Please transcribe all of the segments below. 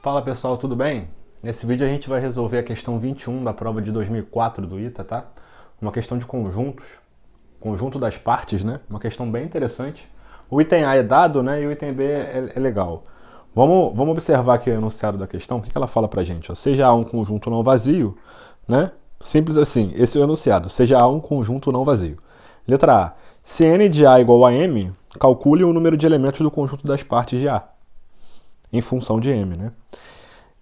Fala pessoal, tudo bem? Nesse vídeo a gente vai resolver a questão 21 da prova de 2004 do ITA, tá? Uma questão de conjuntos, conjunto das partes, né? Uma questão bem interessante. O item A é dado, né? E o item B é legal. Vamos observar aqui o enunciado da questão, o que ela fala pra gente? Ó. Seja A um conjunto não vazio, né? Simples assim, esse é o enunciado. Seja A um conjunto não vazio. Letra A. Se n de A é igual a m, calcule o número de elementos do conjunto das partes de A, em função de m, né?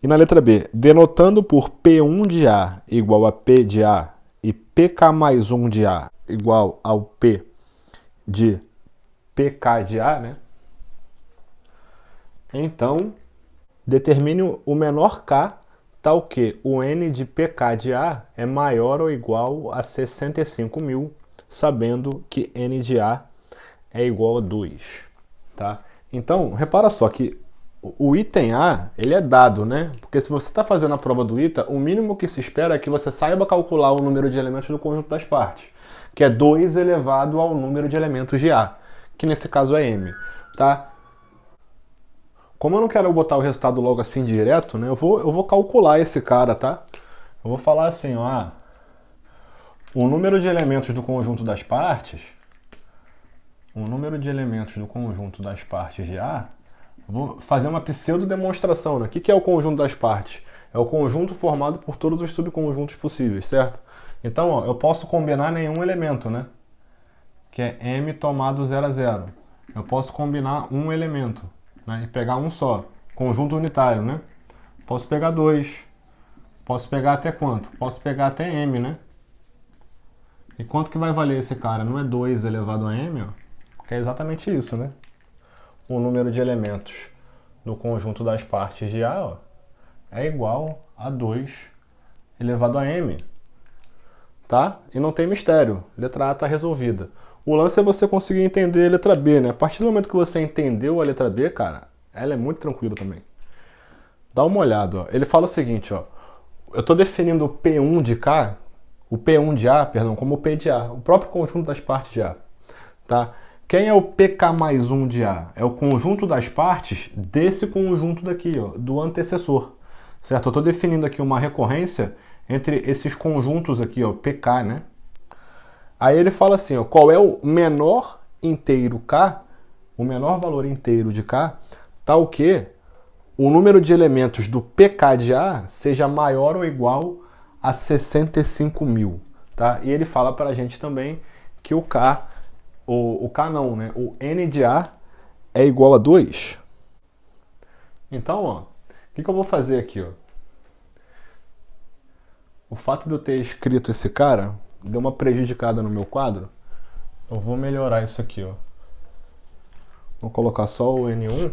E na letra B, denotando por P1 de A igual a P de A e PK mais 1 de A igual ao P de PK de A, né? Então, determine o menor K tal que o N de PK de A é maior ou igual a 65.000, sabendo que N de A é igual a 2. Tá? Então, repara só que o item A, ele é dado, né? Porque se você está fazendo a prova do ITA, o mínimo que se espera é que você saiba calcular o número de elementos do conjunto das partes, que é 2 elevado ao número de elementos de A, que nesse caso é M, tá? Como eu não quero botar o resultado logo assim direto, né? Eu vou calcular esse cara, tá? Eu vou falar assim, ó, o número de elementos do conjunto das partes, o número de elementos do conjunto das partes de A. Vou fazer uma pseudo-demonstração, né? O que é o conjunto das partes? É o conjunto formado por todos os subconjuntos possíveis, certo? Então, ó, eu posso combinar nenhum elemento, né? Que é m tomado 0 a 0. Eu posso combinar um elemento, né? E pegar um só. Conjunto unitário, né? Posso pegar dois. Posso pegar até quanto? Posso pegar até m, né? E quanto que vai valer esse cara? Não é 2 elevado a m, ó? Que é exatamente isso, né? O número de elementos do conjunto das partes de A, ó, é igual a 2 elevado a m. Tá? E não tem mistério. Letra A está resolvida. O lance é você conseguir entender a letra B, né? A partir do momento que você entendeu a letra B, cara, ela é muito tranquila também. Dá uma olhada, ó. Ele fala o seguinte, ó. Eu estou definindo o P1 de K, o P1 de A, perdão, como o P de A, o próprio conjunto das partes de A. Tá? Quem é o PK mais 1 de A? É o conjunto das partes desse conjunto daqui, ó, do antecessor. Certo? Eu estou definindo aqui uma recorrência entre esses conjuntos aqui, ó, PK, né? Aí ele fala assim, ó, qual é o menor inteiro K, o menor valor inteiro de K, tal que o número de elementos do PK de A seja maior ou igual a 65.000. Tá? E ele fala para a gente também que o K, o K não, né? O N de A é igual a 2. Então, ó, o que eu vou fazer aqui, ó? O fato de eu ter escrito esse cara deu uma prejudicada no meu quadro. Eu vou melhorar isso aqui, ó. Vou colocar só o N1,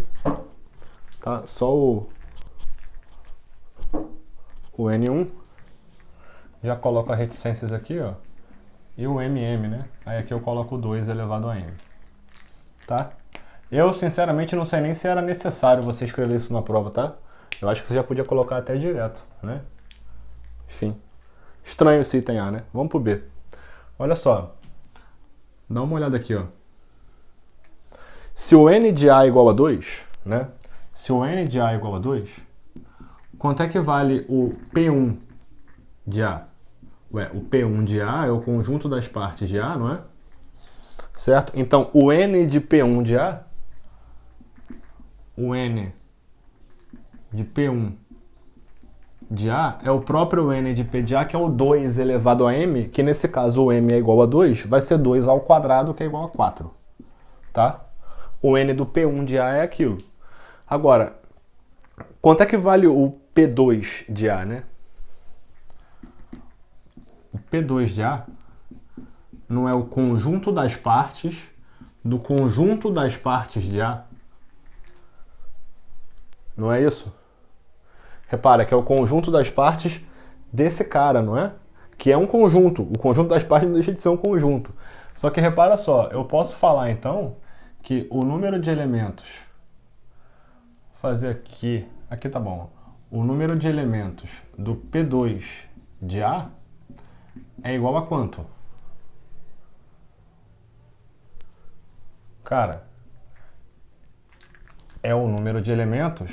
tá? Só o N1. Já coloco as reticências aqui, ó. E o MM, né? Aí aqui eu coloco 2 elevado a M. Tá? Eu, sinceramente, não sei nem se era necessário você escrever isso na prova, tá? Eu acho que você já podia colocar até direto, né? Enfim. Estranho esse item A, né? Vamos pro B. Olha só. Dá uma olhada aqui, ó. Se o N de A é igual a 2, né? Se o N de A é igual a 2, quanto é que vale o P1 de A? Ué, o P1 de A é o conjunto das partes de A, não é? Certo? Então, o N de P1 de A, o N de P1 de A é o próprio N de P de A, que é o 2 elevado a M, que nesse caso o M é igual a 2, vai ser 2 ao quadrado, que é igual a 4. Tá? O N do P1 de A é aquilo. Agora, quanto é que vale o P2 de A, né? O P2 de A não é o conjunto das partes do conjunto das partes de A? Não é isso? Repara que é o conjunto das partes desse cara, não é? Que é um conjunto. O conjunto das partes não deixa de ser um conjunto. Só que repara só, eu posso falar então que o número de elementos, vou fazer aqui tá bom, o número de elementos do P2 de A é igual a quanto? Cara, é o número de elementos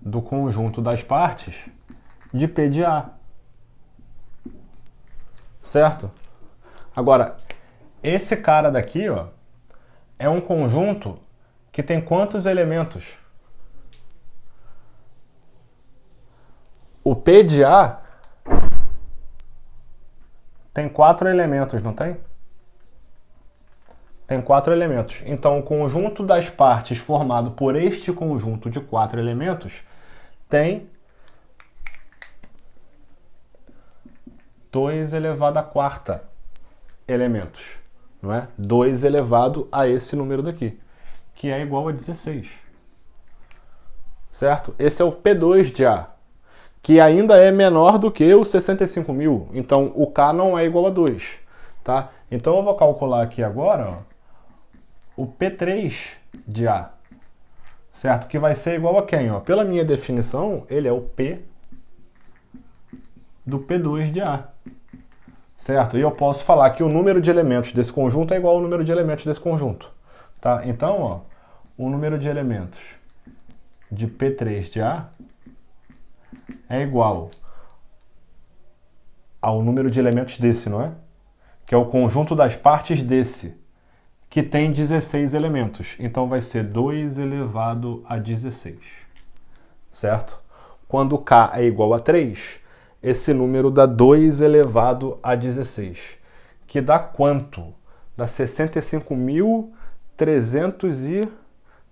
do conjunto das partes de P de A. Certo? Agora, esse cara daqui, ó, é um conjunto que tem quantos elementos? O P de A tem 4 elementos, não tem? Tem 4 elementos. Então, o conjunto das partes formado por este conjunto de 4 elementos tem 2 elevado à quarta elementos, não é? 2 elevado a esse número daqui, que é igual a 16. Certo? Esse é o P2 de A, que ainda é menor do que o 65.000. Então, o K não é igual a 2. Tá? Então, eu vou calcular aqui agora, ó, o P3 de A. Certo? Que vai ser igual a quem? Ó? Pela minha definição, ele é o P do P2 de A. Certo? E eu posso falar que o número de elementos desse conjunto é igual ao número de elementos desse conjunto. Tá? Então, ó, o número de elementos de P3 de A é igual ao número de elementos desse, não é? Que é o conjunto das partes desse, que tem 16 elementos. Então vai ser 2 elevado a 16. Certo? Quando K é igual a 3, esse número dá 2 elevado a 16. Que dá quanto? Dá 65.536.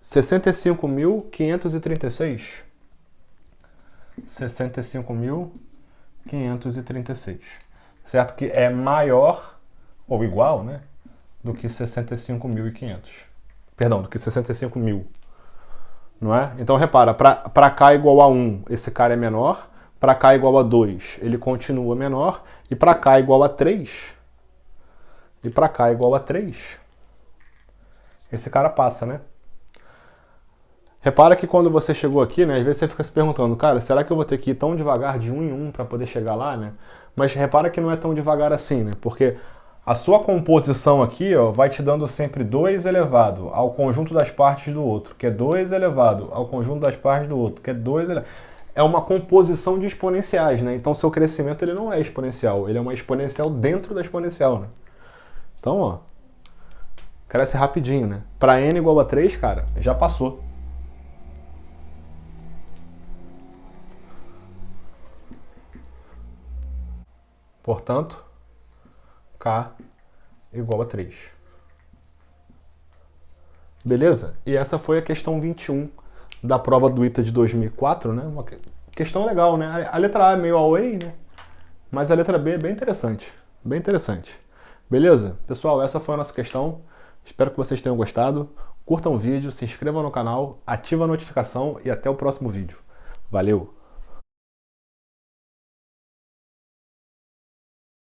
65.536. Certo? Que é maior ou igual, né? Do que 65.500. Perdão, do que 65.000. Não é? Então repara, para K igual a 1, esse cara é menor. Para K igual a 2, ele continua menor. E para K igual a 3, esse cara passa, né? Repara que quando você chegou aqui, né, às vezes você fica se perguntando, cara, será que eu vou ter que ir tão devagar de 1 em 1 para poder chegar lá, né? Mas repara que não é tão devagar assim, né? Porque a sua composição aqui, ó, vai te dando sempre 2 elevado ao conjunto das partes do outro, que é 2 elevado ao conjunto das partes do outro, que é 2 elevado. É uma composição de exponenciais, né? Então seu crescimento ele não é exponencial, ele é uma exponencial dentro da exponencial, né? Então, ó, cresce rapidinho, né? Para n igual a 3, cara, já passou. Portanto, K igual a 3. Beleza? E essa foi a questão 21 da prova do ITA de 2004, né? Uma questão legal, né? A letra A é meio away, né? Mas a letra B é bem interessante. Bem interessante. Beleza? Pessoal, essa foi a nossa questão. Espero que vocês tenham gostado. Curtam o vídeo, se inscrevam no canal, ativem a notificação e até o próximo vídeo. Valeu!